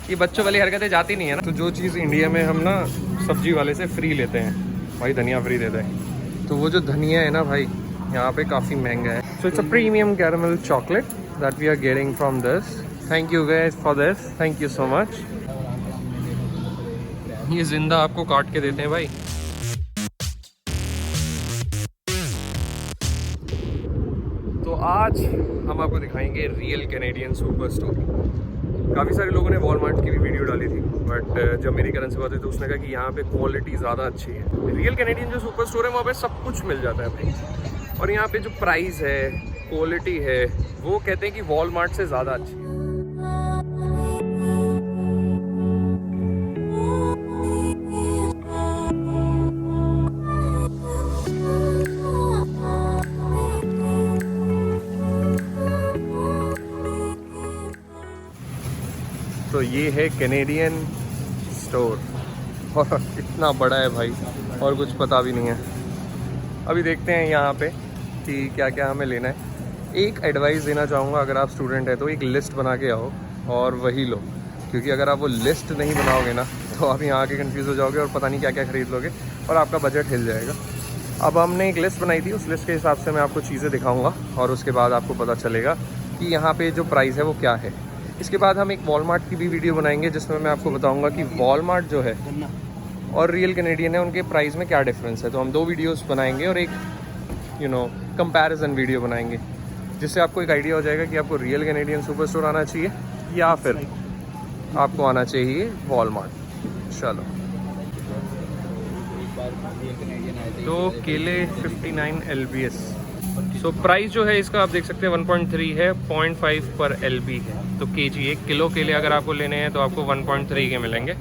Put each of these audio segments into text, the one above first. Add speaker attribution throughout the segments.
Speaker 1: ये बच्चों वाली हरकतें जाती नहीं है ना। तो जो चीज़ इंडिया में हम ना सब्जी वाले से फ्री लेते हैं, भाई धनिया फ्री देते हैं, तो वो जो धनिया है ना भाई यहाँ पे काफ़ी महंगा है। So it's a premium caramel chocolate that we are getting from this. Thank you guys for this, thank you so much. ये जिंदा आपको काट के देते हैं भाई। तो आज हम आपको दिखाएंगे रियल कैनेडियन सुपर स्टोर। काफ़ी सारे लोगों ने वॉलमार्ट की भी वीडियो डाली थी, बट जब मेरी करण से बात हुई तो उसने कहा कि यहाँ पे क्वालिटी ज़्यादा अच्छी है। रियल कैनेडियन जो सुपर स्टोर है वहाँ पे सब कुछ मिल जाता है भाई, और यहाँ पे जो प्राइस है, क्वालिटी है, वो कहते हैं कि वॉलमार्ट से ज़्यादा अच्छी है। तो ये है कैनेडियन स्टोर, और इतना बड़ा है भाई, और कुछ पता भी नहीं है। अभी देखते हैं यहाँ पे कि क्या क्या हमें लेना है। एक एडवाइस देना चाहूँगा, अगर आप स्टूडेंट हैं तो एक लिस्ट बना के आओ और वही लो, क्योंकि अगर आप वो लिस्ट नहीं बनाओगे ना तो आप यहाँ आके कंफ्यूज हो जाओगे और पता नहीं क्या क्या खरीद लोगे और आपका बजट हिल जाएगा। अब हमने एक लिस्ट बनाई थी, उस लिस्ट के हिसाब से मैं आपको चीज़ें दिखाऊँगा और उसके बाद आपको पता चलेगा कि यहाँ पर जो प्राइस है वो क्या है। इसके बाद हम एक वॉलमार्ट की भी वीडियो बनाएंगे जिसमें मैं आपको बताऊंगा कि वॉलमार्ट जो है और रियल कैनेडियन है उनके प्राइस में क्या डिफरेंस है। तो हम 2 वीडियोस बनाएंगे और एक कंपैरिजन वीडियो बनाएंगे, जिससे आपको एक आइडिया हो जाएगा कि आपको रियल कैनेडियन सुपर स्टोर आना चाहिए या फिर आपको आना चाहिए वॉलमार्ट। चलो, तो केले 59 LBS। सो प्राइस जो है इसका आप देख सकते हैं 1.3 है, 0.5 पर LB है। तो केजी 1 किलो केले अगर आपको लेने हैं तो आपको 1.3 के मिलेंगे,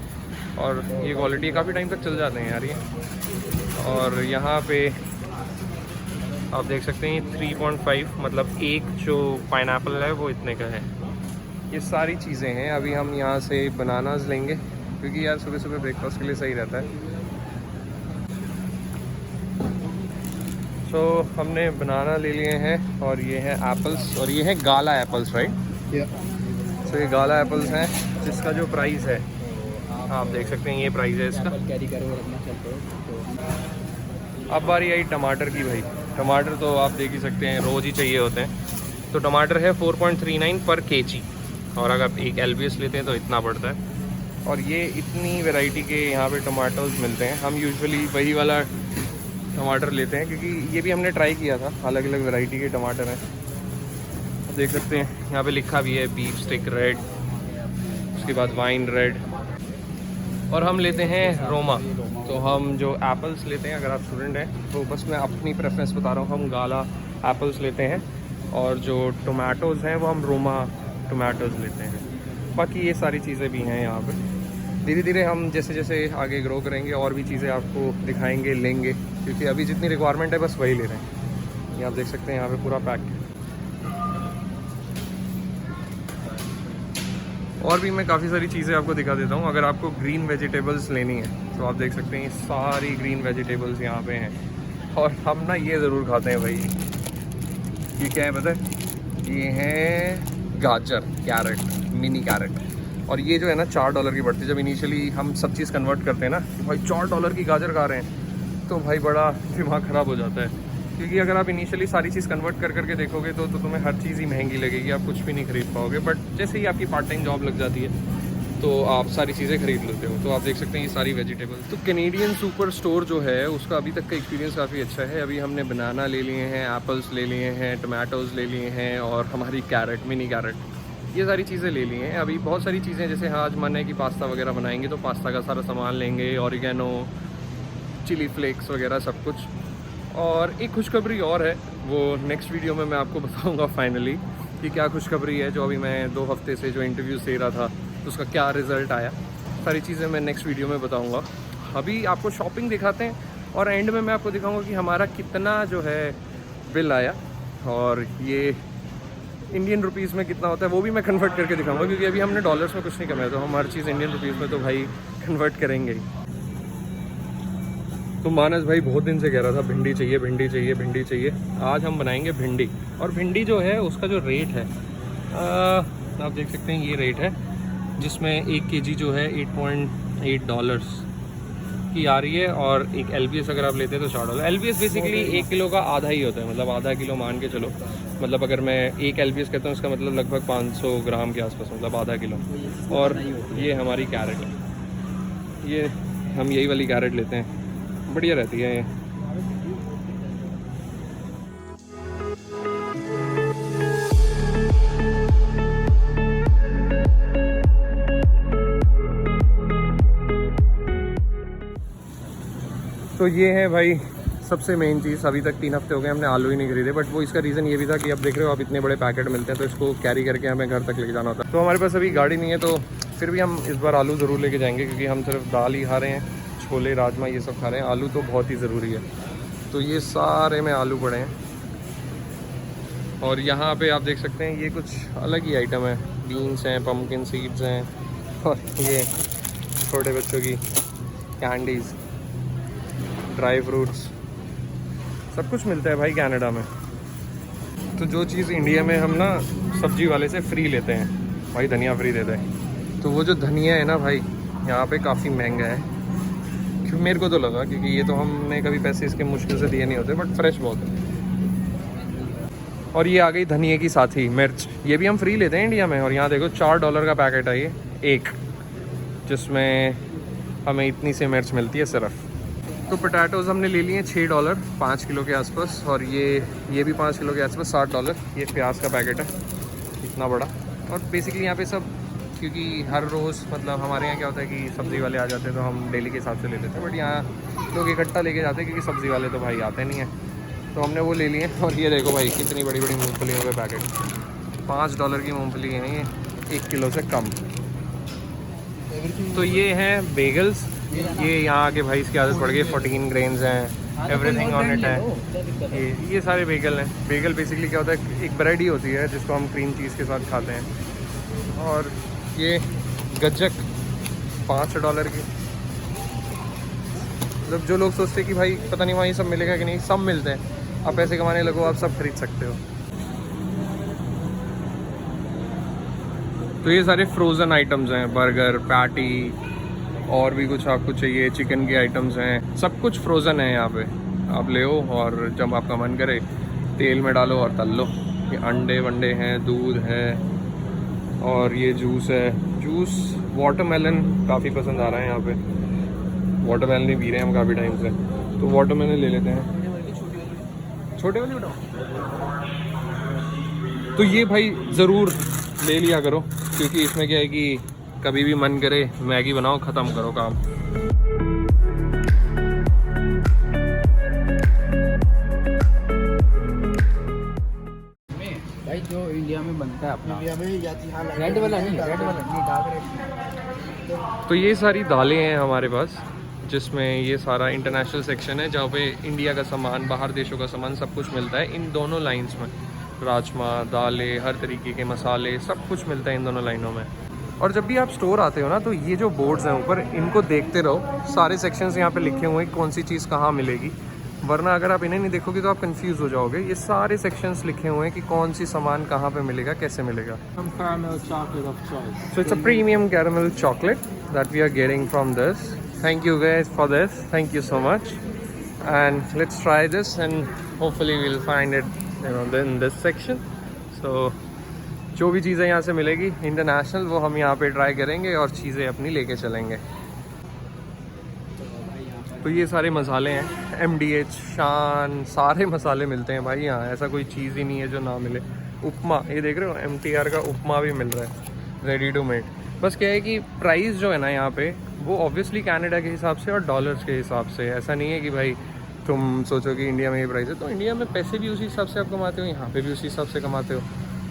Speaker 1: और ये क्वालिटी काफ़ी टाइम तक चल जाते हैं यार ये। और यहाँ पे आप देख सकते हैं 3.5, मतलब एक जो पाइनएप्पल है वो इतने का है। ये सारी चीज़ें हैं। अभी हम यहाँ से बनानास लेंगे, क्योंकि यार सुबह सुबह ब्रेकफास्ट के लिए सही रहता है। तो हमने बनाना ले लिए हैं, और ये है एप्पल्स, और ये है गाला एप्पल्स, राइट? तो ये गाला एप्पल्स हैं, जिसका जो प्राइस है आप देख सकते हैं, ये प्राइस है इसका। अब बारी आई टमाटर की भाई। टमाटर तो आप देख ही सकते हैं, रोज़ ही चाहिए होते हैं। तो टमाटर है 4.39 पर केजी, और अगर आप एक LBS लेते हैं तो इतना पड़ता है। और ये इतनी वैरायटी के यहाँ पे टमाटोज मिलते हैं। हम यूजुअली वही वाला टमाटर लेते हैं, क्योंकि ये भी हमने ट्राई किया था, अलग अलग वैरायटी के टमाटर हैं। देख सकते हैं यहाँ पे लिखा भी है बीफ स्टिक रेड, उसके बाद वाइन रेड, और हम लेते हैं रोमा। तो हम जो एप्पल्स लेते हैं, अगर आप स्टूडेंट हैं तो बस मैं अपनी प्रेफरेंस बता रहा हूँ, हम गाला एप्पल्स लेते हैं, और जो टोमेटोज़ हैं वो हम रोमा टोमेटोज़ लेते हैं। बाकी ये सारी चीज़ें भी हैं यहाँ पे। धीरे धीरे हम जैसे जैसे आगे ग्रो करेंगे और भी चीज़ें आपको दिखाएंगे, लेंगे, क्योंकि अभी जितनी रिक्वायरमेंट है बस वही ले रहे हैं। ये आप देख सकते हैं यहाँ पे पूरा पैक है। और भी मैं काफ़ी सारी चीज़ें आपको दिखा देता हूँ। अगर आपको ग्रीन वेजिटेबल्स लेनी है तो आप देख सकते हैं सारी ग्रीन वेजिटेबल्स यहाँ पे हैं। और हम ना ये ज़रूर खाते हैं भाई, ये क्या है पता है? ये है गाजर, कैरेट, मिनी कैरेट। और ये जो है ना $4 की पड़ती है। जब इनिशियली हम सब चीज़ कन्वर्ट करते हैं ना कि भाई $4 की गाजर खा रहे हैं, तो भाई बड़ा दिमाग ख़राब हो जाता है। क्योंकि अगर आप इनिशियली सारी चीज़ कन्वर्ट कर करके देखोगे तो तुम्हें हर चीज़ ही महंगी लगेगी, आप कुछ भी नहीं खरीद पाओगे। बट जैसे ही आपकी पार्ट टाइम जॉब लग जाती है तो आप सारी चीज़ें खरीद लेते हो। तो आप देख सकते हैं ये सारी वेजिटेबल्स। तो कैनेडियन सुपर स्टोर जो है उसका अभी तक का एक्सपीरियंस काफ़ी अच्छा है। अभी हमने बनाना ले लिए हैं, एप्पल्स ले लिए हैं, टमाटोज़ ले लिए हैं, और हमारी कैरेट, मिनी कैरेट, ये सारी चीज़ें ले ली हैं। अभी बहुत सारी चीज़ें, जैसे हाँ आज मन है कि पास्ता वगैरह बनाएंगे तो पास्ता का सारा सामान लेंगे, ऑरिगेनो, चिली फ्लेक्स वगैरह सब कुछ। और एक खुशखबरी और है, वो नेक्स्ट वीडियो में मैं आपको बताऊंगा फाइनली कि क्या खुशखबरी है। जो अभी मैं 2 हफ्ते से जो इंटरव्यूज़ दे रहा था तो उसका क्या रिज़ल्ट आया, सारी चीज़ें मैं नेक्स्ट वीडियो में बताऊंगा। अभी आपको शॉपिंग दिखाते हैं, और एंड में मैं आपको दिखाऊंगा कि हमारा कितना जो है बिल आया, और ये इंडियन रुपीज़ में कितना होता है वो भी मैं कन्वर्ट करके दिखाऊंगा, क्योंकि अभी हमने डॉलर्स में कुछ नहीं कमाया, तो हम हर चीज़ इंडियन रुपीज़ में तो भाई कन्वर्ट करेंगे ही। तो मानस भाई बहुत दिन से कह रहा था भिंडी चाहिए, भिंडी चाहिए, भिंडी चाहिए। आज हम बनाएंगे भिंडी। और भिंडी जो है उसका जो रेट है आप देख सकते हैं, ये रेट है जिसमें 1 kg जो है $8.8 की आ रही है, और एक LBS अगर आप लेते हैं तो $4। LBS बेसिकली 1 किलो का आधा ही होता है, मतलब आधा किलो मान के चलो। मतलब अगर मैं एक LBS कहता हूँ, इसका मतलब लगभग 500 ग्राम के आसपास, मतलब आधा किलो। और ये हमारी कैरेट है, ये हम यही वाली कैरेट लेते हैं, बढ़िया रहती है ये। तो ये है भाई सबसे मेन चीज़। अभी तक 3 हफ्ते हो गए हमने आलू ही नहीं खरीदे, बट वो इसका रीज़न ये भी था कि अब देख रहे हो आप इतने बड़े पैकेट मिलते हैं, तो इसको कैरी करके हमें घर तक लेके जाना होता है। तो हमारे पास अभी गाड़ी नहीं है, तो फिर भी हम इस बार आलू ज़रूर लेके जाएंगे, क्योंकि हम सिर्फ दाल ही खा रहे हैं, छोले राजमा ये सब खा रहे हैं। आलू तो बहुत ही ज़रूरी है। तो ये सारे में आलू पड़े हैं, और यहाँ पे आप देख सकते हैं ये कुछ अलग ही आइटम है। बीन्स हैं, पम्पकिन सीड्स हैं, और ये छोटे बच्चों की कैंडीज़, ड्राई फ्रूट्स, सब कुछ मिलता है भाई कनाडा में। तो जो चीज़ इंडिया में हम ना सब्जी वाले से फ्री लेते हैं, भाई धनिया फ्री देते हैं। तो वो जो धनिया है ना भाई, यहाँ पे काफ़ी महंगा है, क्योंकि मेरे को तो लगा, क्योंकि ये तो हमने कभी पैसे इसके मुश्किल से दिए नहीं होते, बट फ्रेश बहुत है। और ये आ गई धनिया की साथी मिर्च, ये भी हम फ्री लेते हैं इंडिया में। और यहाँ देखो $4 का पैकेट है ये एक, जिसमें हमें इतनी सी मिर्च मिलती है सिर्फ। तो पोटैटोज़ हमने ले लिए $6, 5 किलो के आसपास, और ये भी 5 किलो के आसपास $7। ये प्याज का पैकेट है इतना बड़ा। और बेसिकली यहाँ पे सब, क्योंकि हर रोज़ मतलब हमारे यहाँ क्या होता है कि सब्ज़ी वाले आ जाते हैं, तो हम डेली के हिसाब से ले लेते हैं, बट यहाँ लोग इकट्ठा लेके जाते हैं, क्योंकि सब्ज़ी वाले तो भाई आते नहीं हैं। तो हमने वो ले लिए। और ये देखो भाई कितनी बड़ी बड़ी मूँगफलियों के पैकेट, $5 की मूँगफली है ये, 1 किलो से कम। तो ये हैं बेगल्स, ये यहाँ आके भाई इसकी आदत पड़ गई। 14 ग्रेन्स हैं, एवरीथिंग ऑन इट है। ये सारे बेगल हैं। बेगल बेसिकली क्या होता है, एक ब्रेड ही होती है जिसको हम क्रीम चीज़ के साथ खाते हैं। और ये गज्जक $5 की। मतलब जो लोग सोचते हैं कि भाई पता नहीं वहाँ ये सब मिलेगा कि नहीं, सब मिलते हैं। आप पैसे कमाने लगो, आप सब खरीद सकते हो। तो ये सारे फ्रोज़न आइटम्स हैं, बर्गर, पैटी, और भी कुछ आपको चाहिए, चिकन के आइटम्स हैं, सब कुछ फ्रोज़न है यहाँ पे। आप ले हो और जब आपका मन करे तेल में डालो और तल लो। ये अंडे वंडे हैं, दूध है, और ये जूस है। जूस वाटरमेलन काफ़ी पसंद आ रहा है यहाँ पे, वाटरमेलन ही पी रहे हैं हम काफ़ी टाइम से, तो वाटरमेलन ले लेते हैं। छोटे वाली उठाओ। तो ये भाई ज़रूर ले लिया करो, क्योंकि इसमें क्या है कि कभी भी मन करे मैगी बनाओ, ख़त्म करो काम।
Speaker 2: भाई जो इंडिया में बनता है अपना, इंडिया में जाती है, रेड वाला नहीं, रेड वाला नहीं, डार्क रेड।
Speaker 1: तो ये सारी दालें हैं हमारे पास, जिसमें ये सारा इंटरनेशनल सेक्शन है, जहाँ पे इंडिया का सामान, बाहर देशों का सामान सब कुछ मिलता है इन दोनों लाइंस में। राजमा, दालें, हर तरीके के मसाले, सब कुछ मिलता है इन दोनों लाइनों में। और जब भी आप स्टोर आते हो ना, तो ये जो बोर्ड्स हैं ऊपर, इनको देखते रहो। सारे सेक्शंस यहाँ पे लिखे हुए हैं कौन सी चीज़ कहाँ मिलेगी, वरना अगर आप इन्हें नहीं देखोगे तो आप कंफ्यूज हो जाओगे। ये सारे सेक्शंस लिखे हुए हैं कि कौन सी सामान कहाँ पे मिलेगा, कैसे मिलेगा।
Speaker 2: caramel chocolate of choice.
Speaker 1: So it's a premium caramel chocolate that we are getting from this. Thank you guys for this. Thank you so much. And let's try this, and hopefully we'll find it, you know, in this section. So जो भी चीज़ें यहाँ से मिलेगी international, वो हम यहाँ पे ट्राई करेंगे और चीज़ें अपनी लेके चलेंगे। तो ये सारे मसाले हैं, MDH, शान, सारे मसाले मिलते हैं भाई यहाँ, ऐसा कोई चीज़ ही नहीं है जो ना मिले। उपमा, ये देख रहे हो MTR का उपमा भी मिल रहा है, रेडी टू मेड। बस क्या है कि प्राइस जो है ना यहाँ पे, वो ऑब्वियसली कनाडा के हिसाब से और डॉलर्स के हिसाब से। ऐसा नहीं है कि भाई तुम सोचो कि इंडिया में ये प्राइस है, तो इंडिया में पैसे भी उसी हिसाब से आप कमाते हो, यहाँ पे भी उसी हिसाब से कमाते हो।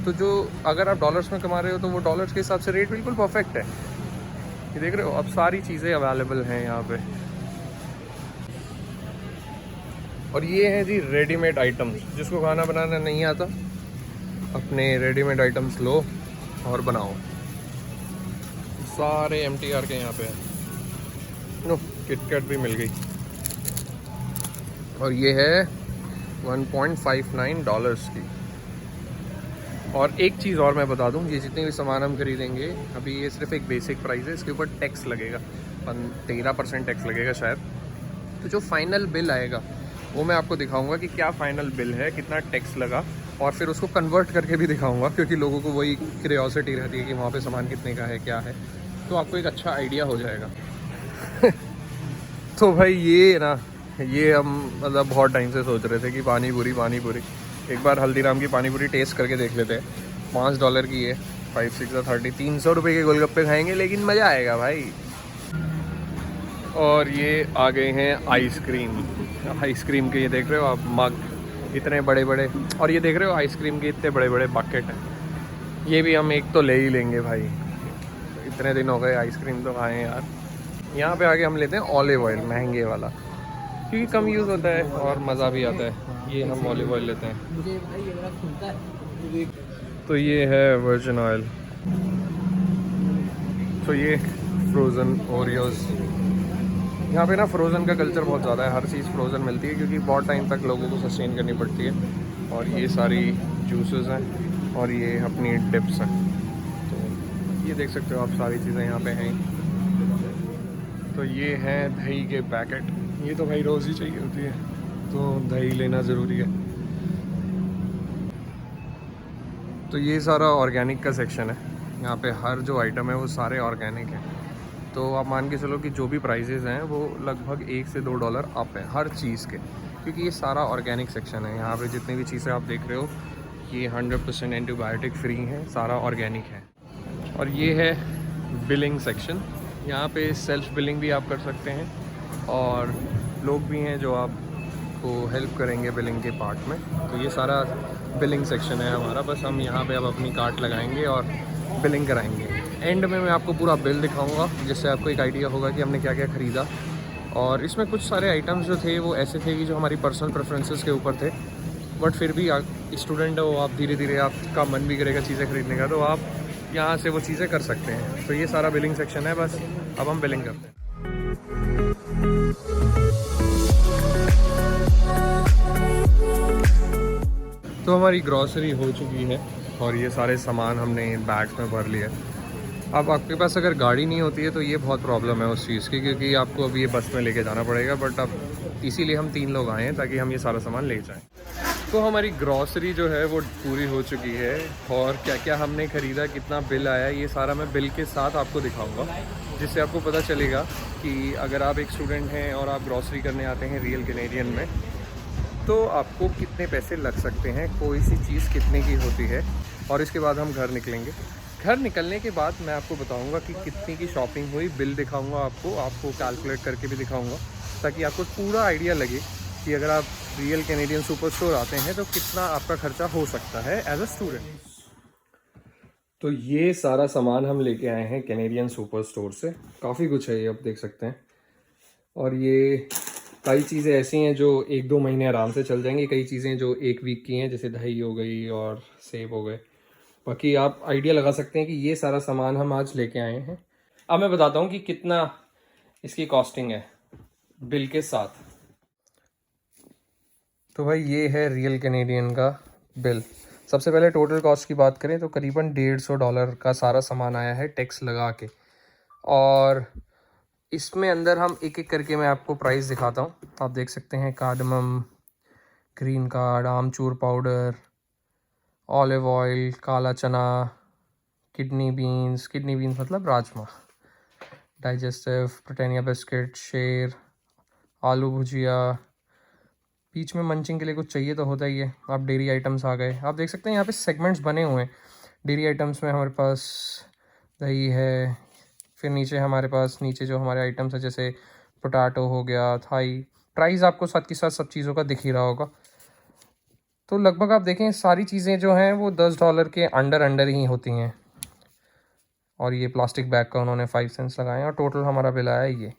Speaker 1: तो जो अगर आप डॉलर्स में कमा रहे हो, तो वो डॉलर्स के हिसाब से रेट बिल्कुल परफेक्ट है। ये देख रहे हो, अब सारी चीज़ें अवेलेबल हैं यहाँ पे। और ये हैं जी रेडीमेड आइटम्स, जिसको खाना बनाना नहीं आता, अपने रेडीमेड आइटम्स लो और बनाओ। सारे MTR के यहाँ पे हैं। नो किटकैट भी मिल गई, और ये है $1.59 की। और एक चीज़ और मैं बता दूं, ये जितने भी सामान हम खरीदेंगे अभी ये सिर्फ एक बेसिक प्राइस है, इसके ऊपर टैक्स लगेगा 13% टैक्स लगेगा शायद। तो जो फाइनल बिल आएगा वो मैं आपको दिखाऊंगा कि क्या फ़ाइनल बिल है, कितना टैक्स लगा, और फिर उसको कन्वर्ट करके भी दिखाऊंगा, क्योंकि लोगों को वही क्यूरियोसिटी रहती है कि वहाँ पे सामान कितने का है, क्या है, तो आपको एक अच्छा आइडिया हो जाएगा। तो भाई ये ना, ये हम मतलब बहुत टाइम से सोच रहे थे कि पानी पूरी एक बार हल्दीराम की पानी पूरी टेस्ट करके देख लेते हैं। $5 की है, 5 6 30, 300 रुपये के गोलगप्पे खाएंगे, लेकिन मज़ा आएगा भाई। और ये आ गए हैं आइसक्रीम के, ये देख रहे हो आप मग इतने बड़े बड़े, और ये देख रहे हो आइसक्रीम के इतने बड़े बड़े बकेट हैं। ये भी हम एक तो ले ही लेंगे भाई, इतने दिन हो गए आइसक्रीम तो खाएँ यार। यहाँ पे आके हम लेते हैं ऑलिव ऑयल महंगे वाला, क्योंकि कम यूज़ होता है और मज़ा भी आता है। ये हम ऑलिव ऑयल लेते हैं। तो ये है वर्जिन ऑयल। तो ये फ्रोज़न ओरियोज़, यहाँ पे ना फ्रोज़न का कल्चर बहुत ज़्यादा है, हर चीज़ फ्रोज़न मिलती है क्योंकि बहुत टाइम तक लोगों को सस्टेन करनी पड़ती है। और ये सारी जूसेस हैं और ये अपनी डिप्स हैं। तो ये देख सकते हो आप, सारी चीज़ें यहाँ पे हैं। तो ये हैं दही के पैकेट, ये तो भाई रोज़ ही चाहिए होती है, तो दही लेना ज़रूरी है। तो ये सारा ऑर्गेनिक का सेक्शन है, यहाँ पे हर जो आइटम है वो सारे ऑर्गेनिक हैं। तो आप मान के चलो कि जो भी प्राइजेज़ हैं वो लगभग $1 से $2 अप है हर चीज़ के, क्योंकि ये सारा ऑर्गेनिक सेक्शन है। यहाँ पे जितनी भी चीज़ें आप देख रहे हो ये 100% एंटीबायोटिक फ्री हैं, सारा ऑर्गेनिक है। और ये है बिलिंग सेक्शन, यहाँ पे सेल्फ बिलिंग भी आप कर सकते हैं, और लोग भी हैं जो आपको हेल्प करेंगे बिलिंग के पार्ट में। तो ये सारा बिलिंग सेक्शन है हमारा, बस हम यहाँ पे अब अपनी कार्ड लगाएंगे और बिलिंग कराएंगे। एंड में मैं आपको पूरा बिल दिखाऊंगा, जिससे आपको एक आइडिया होगा कि हमने क्या क्या ख़रीदा। और इसमें कुछ सारे आइटम्स जो थे वो ऐसे थे कि जो हमारी पर्सनल प्रेफरेंसेस के ऊपर थे, बट फिर भी स्टूडेंट हो आप, धीरे धीरे आपका मन भी करेगा चीज़ें खरीदने का, तो आप यहाँ से वो चीज़ें कर सकते हैं। तो ये सारा बिलिंग सेक्शन है, बस अब हम बिलिंग करते हैं। तो हमारी ग्रॉसरी हो चुकी है और ये सारे सामान हमने बैग्स में भर लिए। अब आपके पास अगर गाड़ी नहीं होती है तो ये बहुत प्रॉब्लम है उस चीज़ की, क्योंकि आपको अभी ये बस में लेके जाना पड़ेगा, बट अब इसीलिए हम 3 लोग आए हैं ताकि हम ये सारा सामान ले जाएं। तो हमारी ग्रॉसरी जो है वो पूरी हो चुकी है, और क्या क्या हमने ख़रीदा, कितना बिल आया, ये सारा मैं बिल के साथ आपको दिखाऊंगा, जिससे आपको पता चलेगा कि अगर आप एक स्टूडेंट हैं और आप ग्रॉसरी करने आते हैं रियल कैनेडियन में, तो आपको कितने पैसे लग सकते हैं, कोई सी चीज़ कितने की होती है। और इसके बाद हम घर निकलेंगे। घर निकलने के बाद मैं आपको बताऊंगा कि कितनी की शॉपिंग हुई, बिल दिखाऊंगा आपको कैलकुलेट करके भी दिखाऊंगा, ताकि आपको पूरा आइडिया लगे कि अगर आप रियल कैनेडियन सुपर स्टोर आते हैं तो कितना आपका खर्चा हो सकता है एज अ स्टूडेंट। तो ये सारा सामान हम लेके आए हैं कैनेडियन सुपर स्टोर से, काफ़ी कुछ है ये, आप देख सकते हैं। और ये कई चीज़ें ऐसी हैं जो 1-2 महीने आराम से चल जाएंगी, कई चीज़ें जो 1 वीक की हैं, जैसे दही हो गई और सेब हो गए। बाकी आप आइडिया लगा सकते हैं कि ये सारा सामान हम आज लेके आए हैं। अब मैं बताता हूँ कि कितना इसकी कॉस्टिंग है बिल के साथ। तो भाई ये है रियल कैनेडियन का बिल। सबसे पहले टोटल कॉस्ट की बात करें तो करीबन $150 का सारा सामान आया है टैक्स लगा के। और इसमें अंदर हम एक एक करके मैं आपको प्राइस दिखाता हूँ। आप देख सकते हैं कार्डमम, ग्रीन कार्ड, आमचूर पाउडर, ऑलिव ऑयल, काला चना, किडनी बीन्स मतलब राजमा, डाइजेस्टिव, ब्रिटानिया बिस्किट, शेर, आलू भुजिया, बीच में मंचिंग के लिए कुछ चाहिए तो होता ही है। आप डेयरी आइटम्स आ गए, आप देख सकते हैं यहाँ पे सेगमेंट्स बने हुए हैं। डेयरी आइटम्स में हमारे पास दही है, फिर नीचे हमारे पास जो हमारे आइटम्स है जैसे पोटैटो हो गया, थाई। प्राइस आपको साथ के साथ सब चीज़ों का दिख ही रहा होगा। तो लगभग आप देखें सारी चीज़ें जो हैं वो $10 के अंडर ही होती हैं। और ये प्लास्टिक बैग का उन्होंने 5 सेंट्स लगाए और टोटल हमारा बिल आया ये।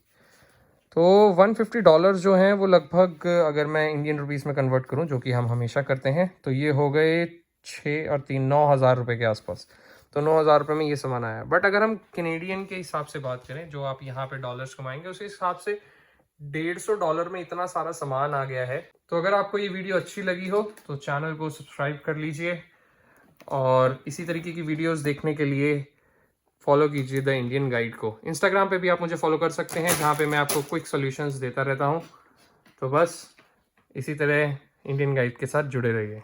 Speaker 1: तो $150 जो हैं वो लगभग, अगर मैं इंडियन रुपीस में कन्वर्ट करूं, जो कि हम हमेशा करते हैं, तो ये हो गए 6 और 3 9,000 रुपये के आसपास। तो 9,000 रुपये में ये सामान आया। बट अगर हम कैनेडियन के हिसाब से बात करें, जो आप यहाँ पे डॉलर्स कमाएंगे, उस हिसाब से $150 में इतना सारा सामान आ गया है। तो अगर आपको ये वीडियो अच्छी लगी हो तो चैनल को सब्सक्राइब कर लीजिए, और इसी तरीके की वीडियोस देखने के लिए फॉलो कीजिए द इंडियन गाइड को। इंस्टाग्राम पे भी आप मुझे फॉलो कर सकते हैं, जहाँ पे मैं आपको क्विक सॉल्यूशंस देता रहता हूँ। तो बस इसी तरह इंडियन गाइड के साथ जुड़े रहिए।